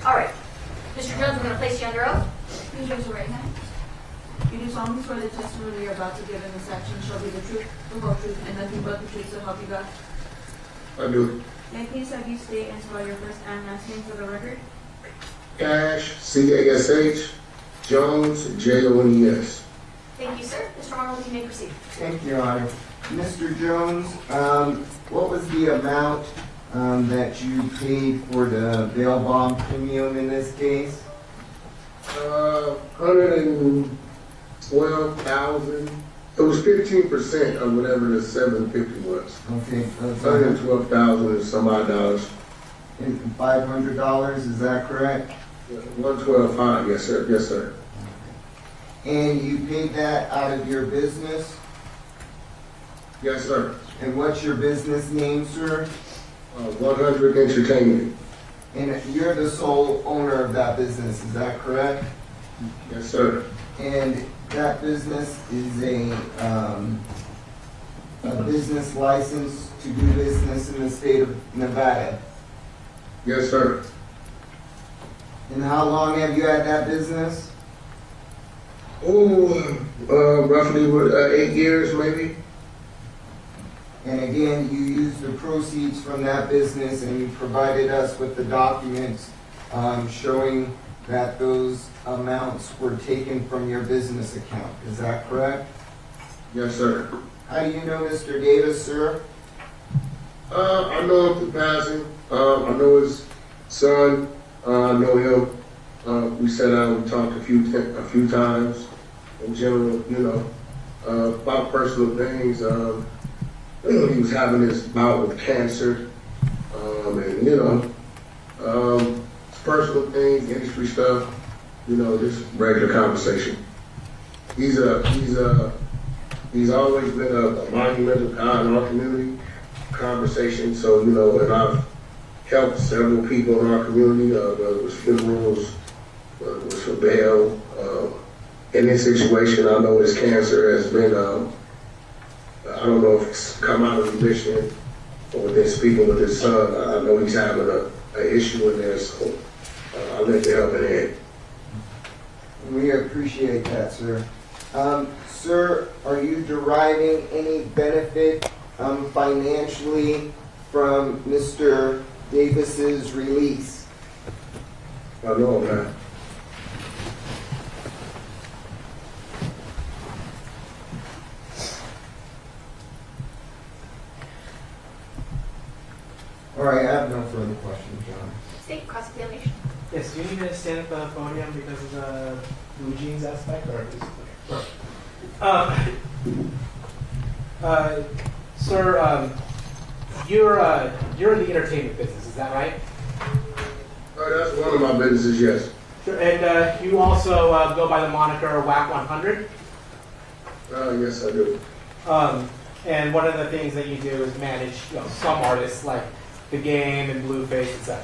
All right. Mr. Jones, I'm going to place you under oath. Please raise your right hand. You do solemnly swear the testimony you're about to give in this action shall be the truth, the whole truth, and nothing but the truth, so help you God? I do. May I please have you state and spell your first and last name for the record? Cash, C-A-S-H, Jones, J-O-N-E-S. Thank you, sir. Mr. Arnold, you may proceed. Thank you, Your Honor. Mr. Jones, what was the amount that you paid for the bail bond premium in this case? $112,000. It was 15% of whatever the 750 was. Okay. $112,000 and some odd dollars. And $500, is that correct? 112.5, yes sir, yes sir. And you paid that out of your business? Yes sir. And what's your business name, sir? 100 Entertainment. And you're the sole owner of that business, is that correct? Yes sir. And that business is a business license to do business in the state of Nevada. Yes sir. And how long have you had that business? Roughly 8 years maybe. And again, you used the proceeds from that business and you provided us with the documents showing that those amounts were taken from your business account. Is that correct? Yes sir. How do you know Mr. Davis, sir? I know him through passing. I know his son. I know him. We sat down and talked a few times. In general, about personal things. He was having this bout with cancer, and personal things, industry stuff. Just regular conversation. He's always been a monumental guy in our community. Conversation. So and I've helped several people in our community, whether it was funerals, whether it was for bail. In this situation, I know his cancer has been, I don't know if it's come out of remission or within speaking with his son. I know he's having an issue in there, so I'll let you help in hand. We appreciate that, sir. Sir, are you deriving any benefit financially from Mr. Davis's release? I know I'm not. All right, I have no further questions, John. State cross-examination. Yes, do you need me to stand at the podium because of the blue jeans aspect, or is sir, you're in the entertainment business, is that right? That's one of my businesses, yes. Sure. And you also go by the moniker Wack 100? Yes, I do. And one of the things that you do is manage, some artists like The Game and Blueface, etc.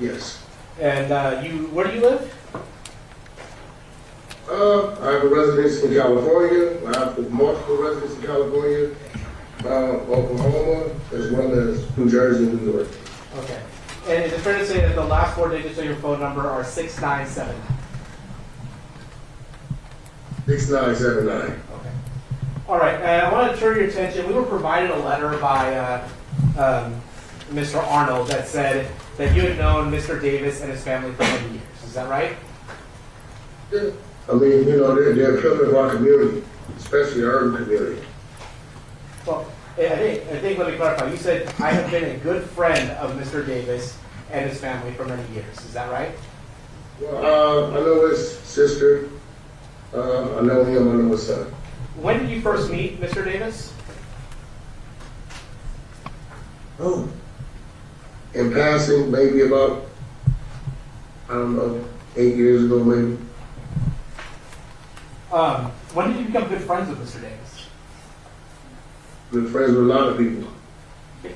Yes. And where do you live? I have a residence in California. I have multiple residences in California, Oklahoma, as well as New Jersey and New York. Okay. And is it fair to say that the last 4 digits of your phone number are 6979? 6979. Okay. All right. I want to turn your attention. We were provided a letter by Mr. Arnold that said that you had known Mr. Davis and his family for many years. Is that right? Yeah. I mean, they're a pillar of our community, especially the urban community. Well, I think let me clarify. You said, I have been a good friend of Mr. Davis and his family for many years. Is that right? Well, I know his sister. I know him. I know his son. When did you first meet Mr. Davis? Oh. In passing, maybe about, 8 years ago, maybe. When did you become good friends with Mr. Davis? Good friends with a lot of people.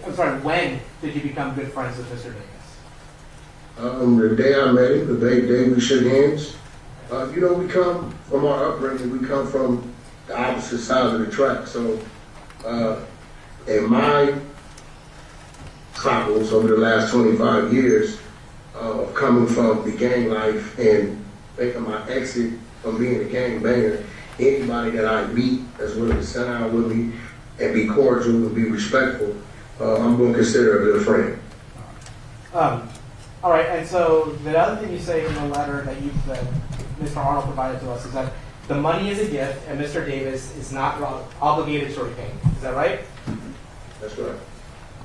I'm sorry, when did you become good friends with Mr. Davis? The day I met him, the day we shook hands. We come from our upbringing, we come from the opposite sides of the track. So, in my travels over the last 25 years, of coming from the gang life and making my exit from being a gang banger. Anybody that I meet that's willing to sit down with me and be cordial and be respectful, I'm going to consider a good friend. All right, and so the other thing you say in the letter that Mr. Arnold provided to us is that the money is a gift and Mr. Davis is not obligated to repay. Is that right? That's right.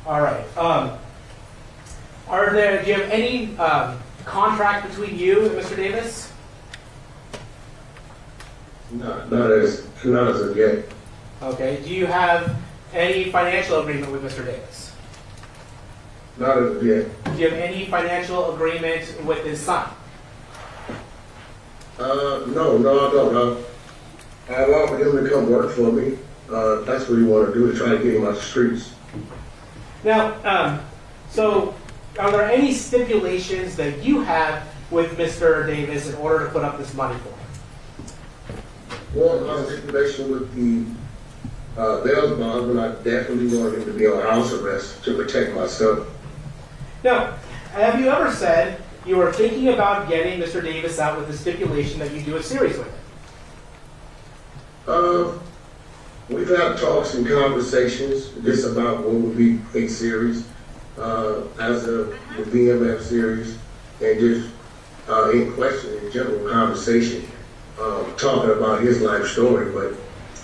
All right. Do you have any contract between you and Mr. Davis? Not as of yet. Okay. Do you have any financial agreement with Mr. Davis? Not as of yet. Do you have any financial agreement with his son? No, I don't. I've offered him to come work for me. That's what he wanted to do, to try to get him out the streets. Now, so are there any stipulations that you have with Mr. Davis in order to put up this money for him? Well, my stipulation with the bail bond, I definitely wanted him to be on house arrest to protect myself. Now, have you ever said you were thinking about getting Mr. Davis out with the stipulation that you do a series with him? We've had talks and conversations just about what would be a series, as the BMF series, and just in question, in general conversation, talking about his life story. But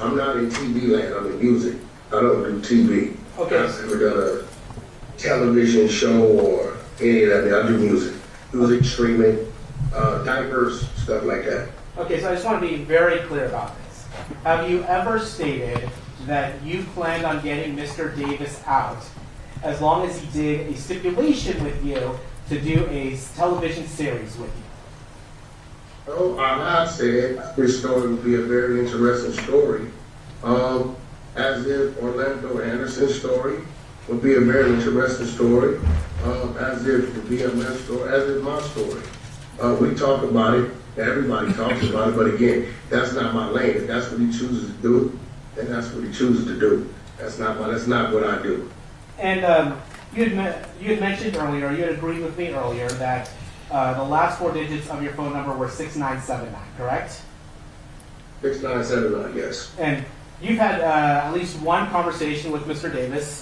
I'm not in TV land, I'm in music. I don't do TV. Okay. I've never done a television show or any of that. I do music streaming, diapers, stuff like that. Okay, so I just want to be very clear about this. Have you ever stated that you planned on getting Mr. Davis out as long as he did a stipulation with you to do a television series with you? Oh, I have said this story would be a very interesting story. As if Orlando Anderson's story would be a very interesting story. As if the BMS story, as if my story. We talk about it. Everybody talks about it, but again, that's not my lane. If that's what he chooses to do, then that's what he chooses to do. That's not what I do. And you had mentioned earlier, you had agreed with me earlier that the last 4 digits of your phone number were 6979, correct? 6979, yes. And you've had at least one conversation with Mr. Davis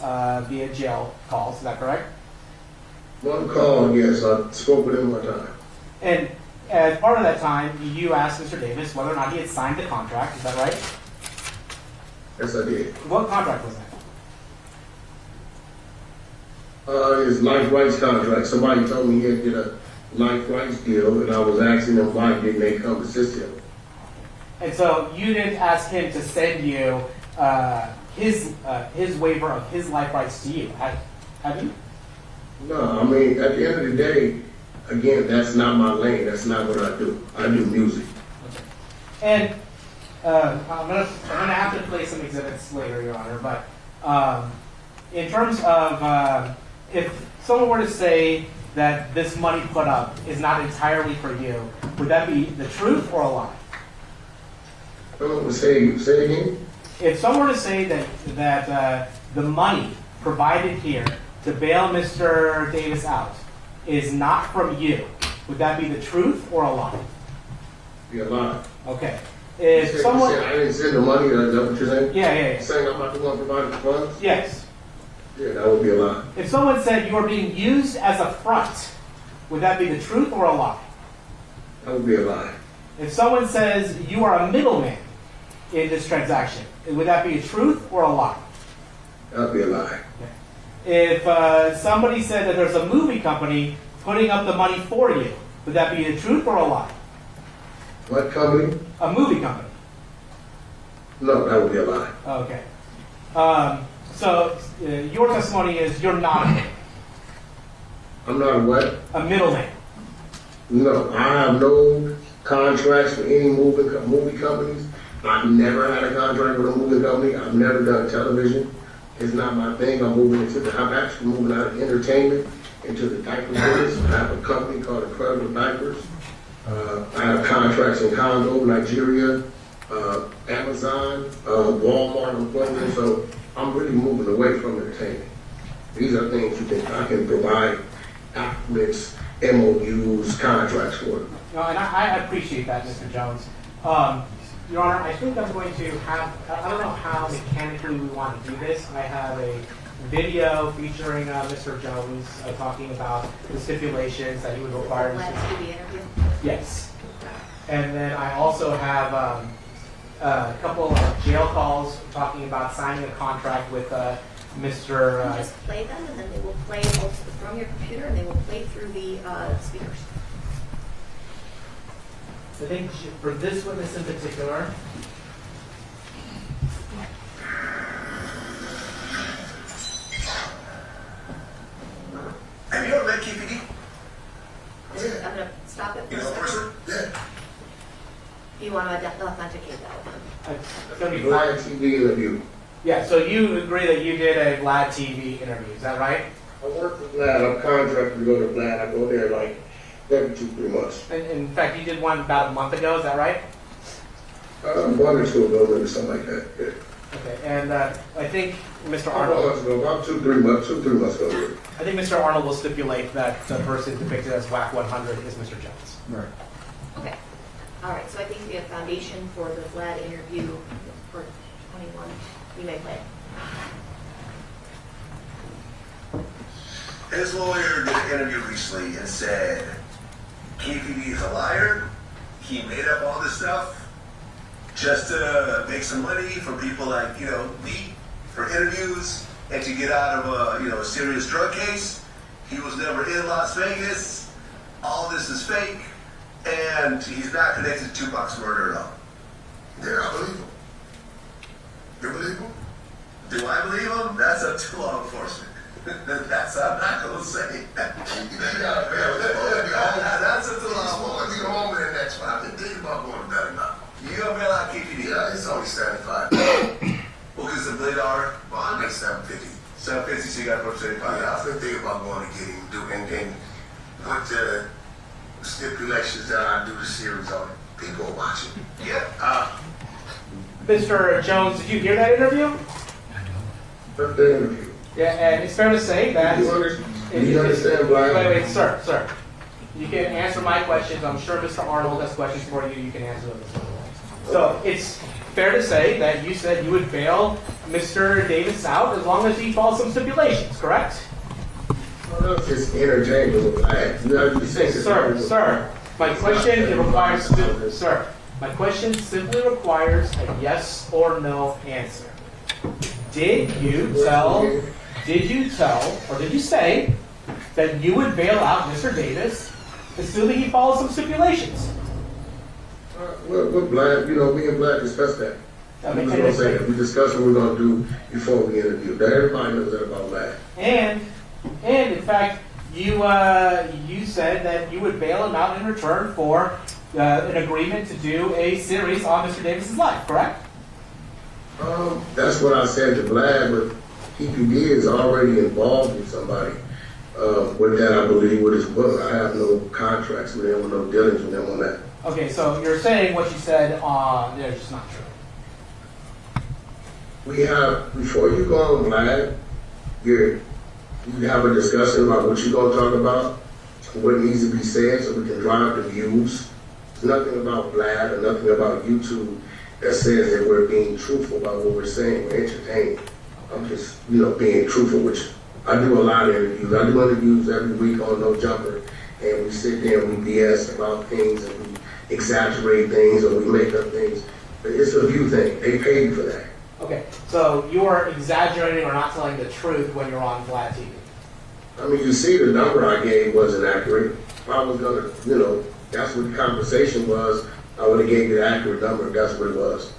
via jail calls, is that correct? One call, yes. I spoke with him one time. And as part of that time, you asked Mr. Davis whether or not he had signed the contract, is that right? Yes, I did. What contract was that? His life rights contract. Somebody told me he had did a life rights deal, and I was asking them why didn't they come assist him. And so you didn't ask him to send you his waiver of his life rights to you, have you? No, I mean, at the end of the day, again, that's not my lane. That's not what I do. I do music. And I'm gonna have to play some exhibits later, Your Honor. But in terms of if someone were to say that this money put up is not entirely for you, would that be the truth or a lie? Say it again. If someone were to say that the money provided here to bail Mr. Davis out is not from you, would that be the truth or a lie? Be a lie. Okay. If someone, I didn't send the money. Is that what you're saying? yeah. Saying I'm not the one providing the funds? Yes. Yeah, that would be a lie. If someone said you are being used as a front, would that be the truth or a lie? That would be a lie. If someone says you are a middleman in this transaction, would that be a truth or a lie? That would be a lie. If somebody said that there's a movie company putting up the money for you, would that be the truth or a lie? What company? A movie company. No, that would be a lie. Okay. So your testimony is you're not a middleman. I'm not a what? A middleman. No, I have no contracts with any movie companies. I've never had a contract with a movie company. I've never done television. It's not my thing. I'm actually moving out of entertainment into the diaper business. I have a company called Incredible Diapers. I have contracts in Congo, Nigeria, Amazon, Walmart, and clothing. So I'm really moving away from entertainment. These are things I can provide documents, MOUs, contracts for it. No, and I appreciate that, Mr. Jones. Your Honor, I think I'm going to have, I don't know how mechanically we want to do this. I have a video featuring Mr. Jones talking about the stipulations that he would require. Let's do the interview. Yes. And then I also have a couple of jail calls talking about signing a contract with Mr. You just play them, and then they will play both from your computer, and they will play through the speakers. I think for this witness in particular, Have you ever met Keefe? I'm going to stop it for You a know, second. person? Yeah. You want to authenticate that with them. it's going to be Live TV interview. Yeah, so you agree that you did a Vlad TV interview, is that right? I work for Vlad, I'm contracted to go to Vlad, I go there like every 2-3 months. And in fact, you did one about a month ago, is that right? 1 or 2 ago, maybe something like that. Yeah. Okay, and I think Mr. Couple Arnold, months ago, about 2-3 months, 2-3 months ago. I think Mr. Arnold will stipulate that the person depicted as Wack 100 is Mr. Jones. Right. Okay. All right, so I think we have foundation for the Vlad interview for 21. You may play. His lawyer did an interview recently and said KPD is a liar. He made up all this stuff just to make some money from people like, me for interviews and to get out of a serious drug case. He was never in Las Vegas. All this is fake. And he's not connected to Tupac's murder at all. Yeah, I believe him. You believe him? Do I believe him? That's up to law enforcement. That's I'm not gonna say. That's up to law enforcement. Be home in the next 5 to think about going to bed now. You gonna bail out KPD? Yeah, it's only 75. Well, because the $1 million bond makes 750. 750, so you got to put 75. Yeah, I've been thinking about going to get him, and then put the stipulations that I do the series on it. People are watching. Yeah. Mr. Jones, did you hear that interview? That's the interview. Yeah, and it's fair to say that. Do you understand, Vlad? Wait, sir. You can answer my questions. I'm sure Mr. Arnold has questions for you. You can answer them as well. So it's fair to say that you said you would bail Mr. Davis out as long as he follows some stipulations, correct? Well, that's just interchangeable with Vlad. You know, you say Sir, my question it requires, sir, my question simply requires a yes or no answer. Did you tell, or did you say that you would bail out Mr. Davis, assuming he follows some stipulations? We're Vlad, me and Vlad discussed that. We was gonna say that. We discussed what we're gonna do before we interview. That everybody knows that about Vlad. And in fact, you said that you would bail him out in return for an agreement to do a series on Mr. Davis's life, correct? That's what I said to Vlad, but PPD is already involved with somebody. With that, I believe with his book. I have no contracts with them, no dealings with them on that. Okay, so you're saying what you said on there is just not true. We have, before you go on Vlad, you have a discussion about what you're going to talk about, what needs to be said so we can drive the views. There's nothing about Vlad or nothing about YouTube that says that we're being truthful about what we're saying. We're entertaining. I'm just, being truthful, which I do a lot of interviews. I do interviews every week on No Jumper, and we sit there and we BS about things and we exaggerate things or we make up things. But it's a view thing. They pay you for that. Okay, so you are exaggerating or not telling the truth when you're on Vlad TV. I mean, you see the number I gave wasn't accurate. If I was gonna, that's what the conversation was, I would have gave you the accurate number if that's what it was.